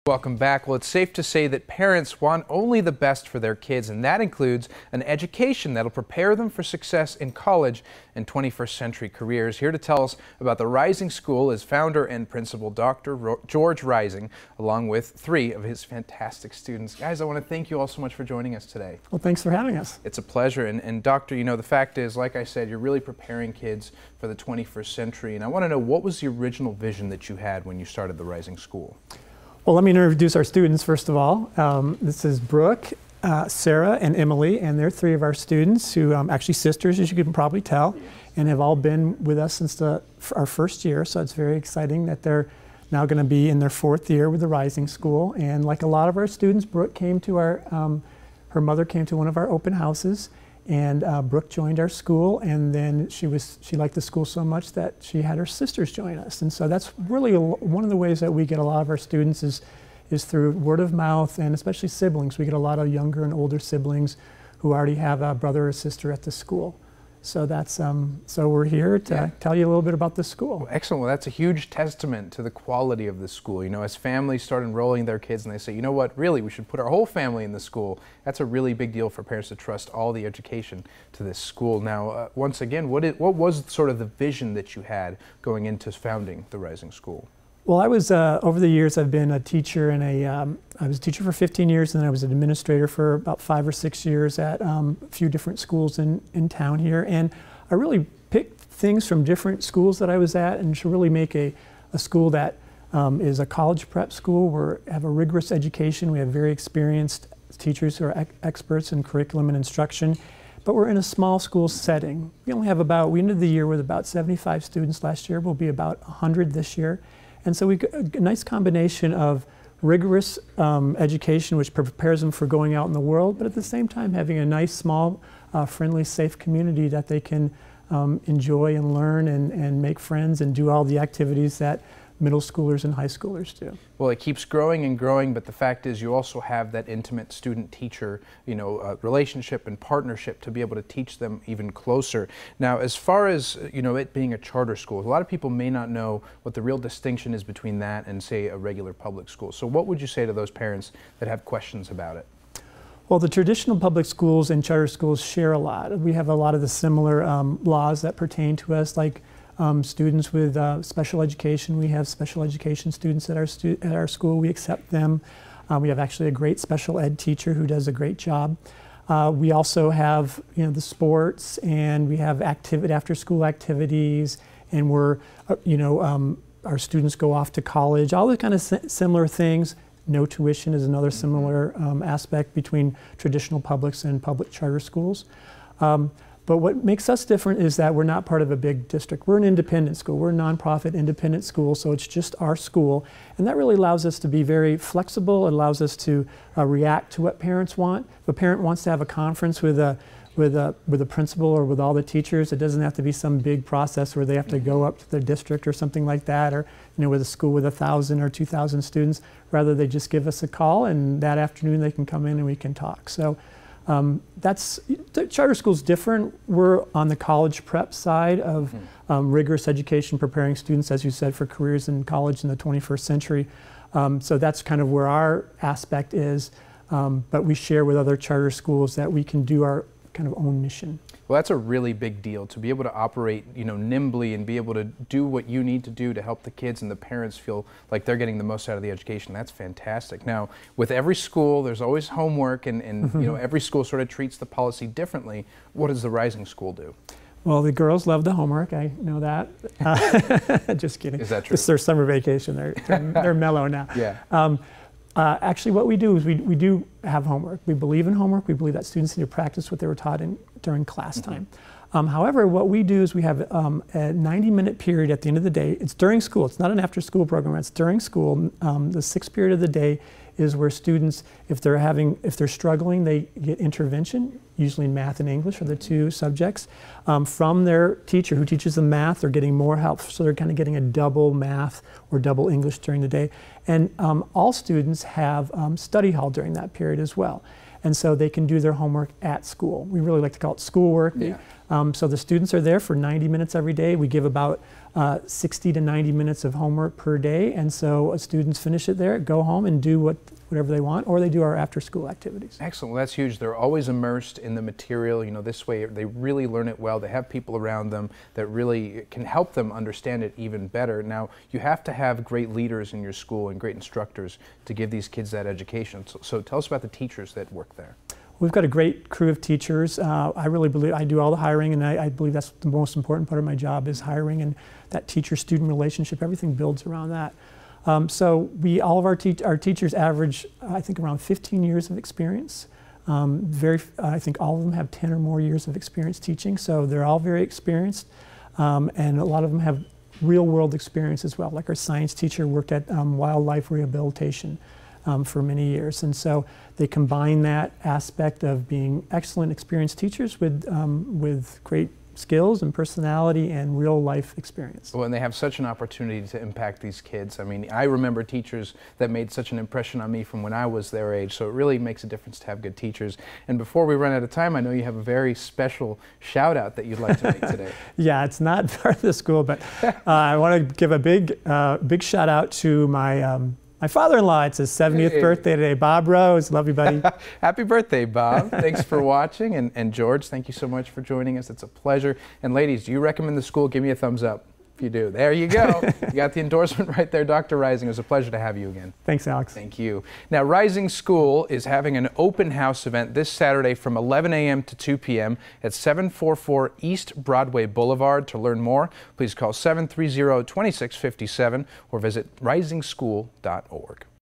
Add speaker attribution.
Speaker 1: Welcome back. Well, it's safe to say that parents want only the best for their kids, and that includes an education that'll prepare them for success in college and 21st century careers. Here to tell us about the Rising School is founder and principal Dr. George Rising, along with 3 of his fantastic students. Guys, I want to thank you all so much for joining us today.
Speaker 2: Well, thanks for having us.
Speaker 1: It's a pleasure. And Doctor, you know, the fact is, like I said, you're really preparing kids for the 21st century. And I want to know, what was the original vision that you had when you started the Rising School?
Speaker 2: Well, let me introduce our students first of all. This is Brooke, Sarah, and Emily, and they're 3 of our students who actually sisters, as you can probably tell, and have all been with us since our first year. So it's very exciting that they're now going to be in their 4th year with the Rising School. And like a lot of our students, Brooke came to our, her mother came to one of our open houses, and Brooke joined our school, and then she liked the school so much that she had her sisters join us. And so that's really one of the ways that we get a lot of our students is through word of mouth, and especially siblings. We get a lot of younger and older siblings who already have a brother or sister at the school. So that's so we're here to tell you a little bit about the school.
Speaker 1: Well, excellent. Well, that's a huge testament to the quality of the school. You know, as families start enrolling their kids and they say, you know what, really, we should put our whole family in the school. That's a really big deal for parents to trust all the education to this school. Now, once again, what was sort of the vision that you had going into founding the Rising School?
Speaker 2: Well, I was, over the years, I've been a teacher and I was a teacher for 15 years, and then I was an administrator for about 5 or 6 years at a few different schools in town here. And I really picked things from different schools that I was at and to really make a school that is a college prep school. We have a rigorous education. We have very experienced teachers who are experts in curriculum and instruction. But we're in a small school setting. We ended the year with about 75 students last year. We'll be about 100 this year. And so we got a nice combination of rigorous education, which prepares them for going out in the world, but at the same time having a nice, small, friendly, safe community that they can enjoy and learn and make friends and do all the activities that middle schoolers and high schoolers do.
Speaker 1: Well, it keeps growing and growing, but the fact is you also have that intimate student-teacher, relationship and partnership to be able to teach them even closer. Now, as far as, it being a charter school, a lot of people may not know what the real distinction is between that and, say, a regular public school. So what would you say to those parents that have questions about it?
Speaker 2: Well, the traditional public schools and charter schools share a lot. We have a lot of the similar laws that pertain to us, like students with special education. We have special education students at our school. We accept them. We have actually a great special ed teacher who does a great job. We also have the sports, and we have after-school activities, and our students go off to college. All the kind of similar things. No tuition is another similar aspect between traditional publics and public charter schools. But what makes us different is that we're not part of a big district. We're an independent school. We're a nonprofit independent school, so it's just our school. And that really allows us to be very flexible. It allows us to react to what parents want. If a parent wants to have a conference with a principal or with all the teachers, it doesn't have to be some big process where they have to go up to their district or something like that, or with a school with 1,000 or 2,000 students. Rather, they just give us a call, and that afternoon they can come in and we can talk. So. The charter school's different. We're on the college prep side of rigorous education, preparing students, as you said, for careers in college in the 21st century. So that's kind of where our aspect is, but we share with other charter schools that we can do our kind of own mission.
Speaker 1: Well, that's a really big deal, to be able to operate, nimbly and be able to do what you need to do to help the kids and the parents feel like they're getting the most out of the education. That's fantastic. Now, with every school, there's always homework, and every school sort of treats the policy differently. What does the Rising School do? Well,
Speaker 2: the girls love the homework. I know that. Just kidding.
Speaker 1: Is that true?
Speaker 2: It's their summer vacation. They're mellow now.
Speaker 1: Yeah.
Speaker 2: Actually, what we do is we do have homework. We believe in homework. We believe that students need to practice what they were taught during class time. However, what we do is we have a 90-minute period at the end of the day. It's during school. It's not an after-school program. It's during school. The 6th period of the day is where students, if they're struggling, they get intervention, usually in math and English are the 2 subjects, from their teacher who teaches them math. They're getting more help, so they're kind of getting a double math or double English during the day. And all students have study hall during that period as well. And so they can do their homework at school. We really like to call it schoolwork.
Speaker 1: Yeah.
Speaker 2: So the students are there for 90 minutes every day. We give about 60 to 90 minutes of homework per day, and so students finish it there, go home and do whatever they want, or they do our after-school activities.
Speaker 1: Excellent. Well, that's huge. They're always immersed in the material. You know, this way they really learn it well. They have people around them that really can help them understand it even better. Now, you have to have great leaders in your school and great instructors to give these kids that education. So tell us about the teachers that work there.
Speaker 2: We've got a great crew of teachers. I really believe I do all the hiring, and I believe that's the most important part of my job is hiring, and that teacher-student relationship. Everything builds around that. So all of our teachers average, I think, around 15 years of experience. I think all of them have 10 or more years of experience teaching, so they're all very experienced, and a lot of them have real-world experience as well. Like our science teacher worked at wildlife rehabilitation for many years, and so they combine that aspect of being excellent, experienced teachers with great skills and personality and real life experience.
Speaker 1: Well, and they have such an opportunity to impact these kids. I mean, I remember teachers that made such an impression on me from when I was their age, so it really makes a difference to have good teachers. And before we run out of time, I know you have a very special shout out that you'd like to make today.
Speaker 2: Yeah, it's not part of the school, but I want to give a big shout out to my father-in-law. It's his 70th birthday today. Bob Rose, love you, buddy.
Speaker 1: Happy birthday, Bob. Thanks for watching. And George, thank you so much for joining us. It's a pleasure. And ladies, do you recommend the school? Give me a thumbs up if you do. There you go. You got the endorsement right there, Dr. Rising. It was a pleasure to have you again.
Speaker 2: Thanks, Alex.
Speaker 1: Thank you. Now, Rising School is having an open house event this Saturday from 11 a.m. to 2 p.m. at 744 East Broadway Boulevard. To learn more, please call 730-2657 or visit risingschool.org.